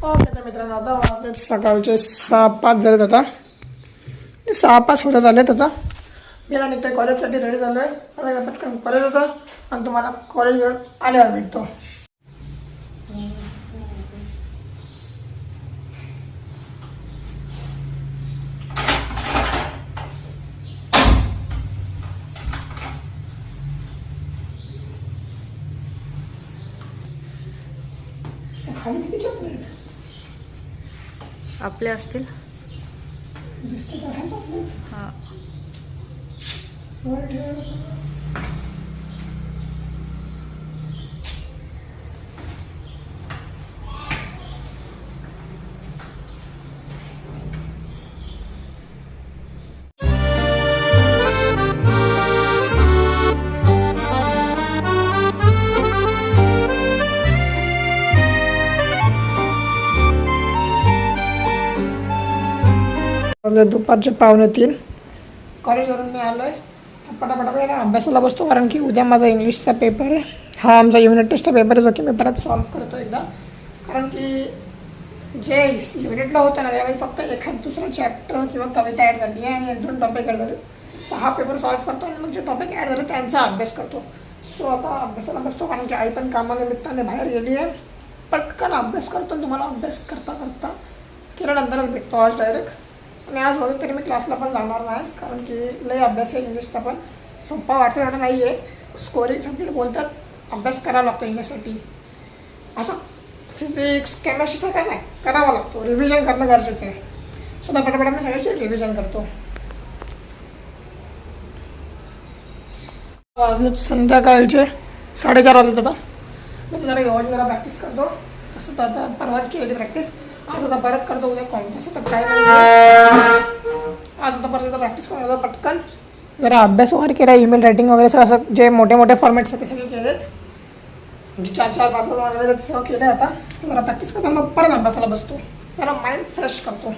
Okay तर मित्रांनो आता वाजले सकाळचे 6:05 झालेत. आता 6:05 होत झालेत. आता मी आता निघतोय कॉलेजसाठी रेडी झालो आहे. आता पटकन कॉलेज होतं आणि तुम्हाला कॉलेजवर आल्यावर भेटतो. खाली किती चॉकलेट आपले असतील. दिसते का आहे आपले? हां वर ठेवायला. दुपारचे 2:45 कॉलेजवरून मी आलो आहे. पटापटा ना अभ्यासाला बसतो, कारण की उद्या माझा इंग्लिशचा पेपर आहे. हा आमचा युनिट टेस्टचा पेपर आहे, जो की मी परत सॉल्व्ह करतो एकदा. कारण की जे युनिटला होतं ना त्यावेळी फक्त एखाद दुसरं चॅप्टर किंवा कविता ॲड झाली आहे आणि 1-2 टॉपिक ॲड झाले. हा पेपर सॉल्व्ह करतो आणि मग जे टॉपिक ॲड झाले त्यांचा अभ्यास करतो. सो आता अभ्यासाला बसतो, कारण की आई पण कामानिमित्ताने बाहेर गेली आहे. पटकन अभ्यास करतो. तुम्हाला अभ्यास करता करता केल्यानंतरच भेटतो आज डायरेक्ट. आणि आज होतं तरी मी क्लासला पण जाणार नाही, कारण की लय अभ्यास आहे इंग्लिशचा. पण सोपा वाटतं एवढं नाही आहे. स्कोरिंग सब्जेक्ट बोलतात, अभ्यास करावा लागतो इंग्लिशसाठी. असं फिजिक्स केमिस्ट्री काय नाही, करावा लागतो. रिव्हिजन करणं गरजेचं आहे. सुद्धा पटापटा मी सगळ्याचे रिव्हिजन करतो. वाजले संध्याकाळचे 4:30 वाजले. आता मी जरा जरा प्रॅक्टिस करतो. तसं तर आता परवाच केली प्रॅक्टिस, आज आता परत करतो. उद्या कॉल तसं तर काय नाही. आज आता परत प्रॅक्टिस करून पटकन जरा अभ्यास वगैरे केला. ईमेल रायटिंग वगैरे असं जे मोठे मोठे फॉर्मॅट्स ते सगळे केलेत. म्हणजे 4-5 वगैरे ते सगळं केलं. आता जरा प्रॅक्टिस करतो, मग परत अभ्यासाला बसतो. जरा माइंड फ्रेश करतो.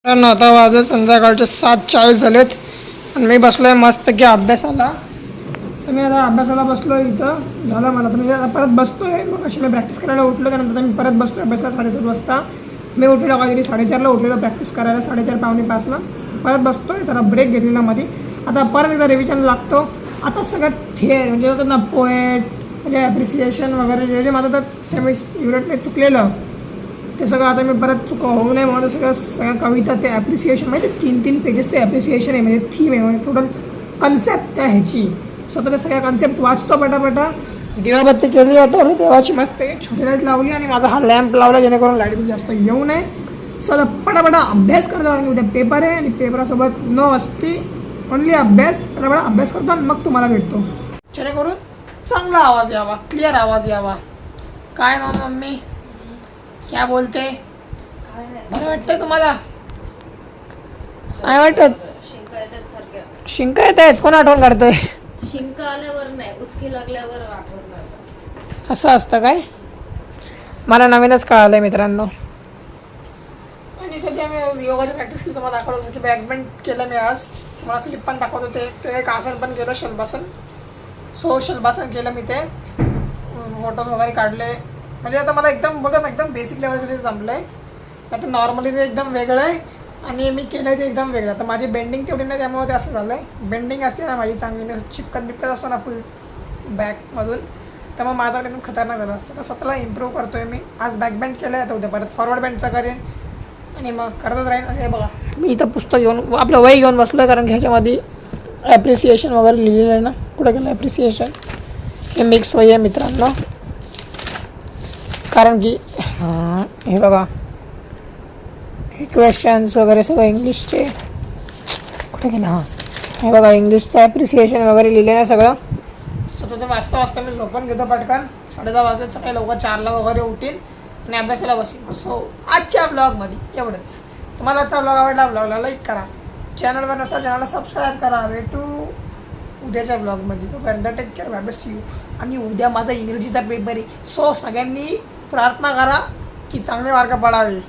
तर आता वाजले संध्याकाळचे 7:40 झालेत आणि मी बसलो आहे मस्तपैकी अभ्यासाला. तर मी आता अभ्यासाला बसलो इथं, झालं मला. तर मी आता परत बसतो आहे. मग अशी मी प्रॅक्टिस करायला उठलो, त्यानंतर मी परत बसतो अभ्यासाला 7:30 वाजता. मी उठलेलो काहीतरी 4:30ला उठलेलो प्रॅक्टिस करायला, 4:30 पावणे 5ला. परत बसतो आहे, जरा ब्रेक घेतलेला मध्ये. आता परत एकदा रिव्हिजन लागतो. आता सगळ्यात थिअरी म्हणजे होतं ना, पोएट म्हणजे ॲप्रिसिएशन वगैरे जे जे माझं तर सेमी युनिटने चुकलेलं ते सगळं आता मी परत होऊ नये म्हणून सगळ्या कविता ते ॲप्रिसिएशन म्हणजे 3-3 पेजेस ते ॲप्रिसिएशन आहे, म्हणजे थीम आहे, म्हणजे टोटल कन्सेप्ट आहे ह्याची. स्वतः सगळ्या कन्सेप्ट वाचतो पटापटा. दिवाबत्ती केली आता आणि देवाची मस्त छोटी लाईट लावली आणि माझा हा लॅम्प लावला जेणेकरून लाईट बिल जास्त येऊ नये. सगळं पटापटा अभ्यास करतो आणि उद्या पेपर आहे आणि पेपरासोबत न असती ओनली अभ्यास. पटापटा अभ्यास करतो आणि मग तुम्हाला भेटतो जेणेकरून चांगला आवाज यावा, क्लिअर आवाज यावा. काय ना मम्मी क्या बोलते? बरं वाटतंय तुम्हाला? काय वाटत? शिंका येत आहेत? कोण आठवण काढतंय? शिंका आल्यावर नाही, उचकी लागल्यावर आठवण काढतात. असं असतं काय? मला नवीनच कळालं आहे मित्रांनो. आणि सध्या मी योगाची प्रॅक्टिस केली, तुम्हाला दाखवलं की बॅकबेंड केलं मी आज. मला क्लिप पण दाखवत होते. ते एक आसन पण केलं, शलभासन. शलभासन केलं मी, ते फोटोज वगैरे काढले. म्हणजे आता मला एकदम बघा ना, एकदम बेसिक लेवलचं ते जमलं आहे. आता नॉर्मली ते एकदम वेगळं आहे आणि मी केलं आहे ते एकदम वेगळं. तर माझी बेंडिंग तेवढी नाही, त्यामुळे ते असं झालं आहे. बेंडिंग असते ना माझी चांगली, चिपकत असतो ना फुल बॅकमधून, त्यामुळे माझं एकदम खतरनाक झालं असतं. तर स्वतःला इम्प्रूव्ह करतो आहे मी. आज बॅक बेंड केलं आहे, आता उद्या परत फॉरवर्ड बेंडचा करेन आणि मग करतच राहीन. आणि हे बघा मी इथं पुस्तक घेऊन आपलं वही घेऊन बसलो आहे, कारण की ह्याच्यामध्ये ॲप्रिसिएशन वगैरे लिहिलेलं आहे ना. कुठं गेलं ॲप्रिसिएशन? हे मिक्स वही आहे मित्रांनो, कारण की हे बघा हे क्वेश्चन्स वगैरे सगळं इंग्लिशचे. कुठे गेलं? हां, हे बघा इंग्लिशचं ॲप्रिसिएशन वगैरे लिहिलं आहे सगळं. स्वतःचं वाचता वाचता मी झोपून घेतो पटकन. 10:30 वाजले, सकाळी लवकर 4ला वगैरे उठीन आणि अभ्यासाला बसेन. सो आजच्या ब्लॉगमध्ये एवढंच. तुम्हाला आजचा ब्लॉग आवडला, ब्लॉगला लाईक करा. चॅनलवर नसता चॅनलला सबस्क्राईब करा. भेटू उद्याच्या ब्लॉगमध्ये. तोपर्यंत take care, bye bye, see you. आणि उद्या माझा इंग्रजीचा पेपर आहे. सो सगळ्यांनी प्रार्थना करा की चांगले मार्क पडावे.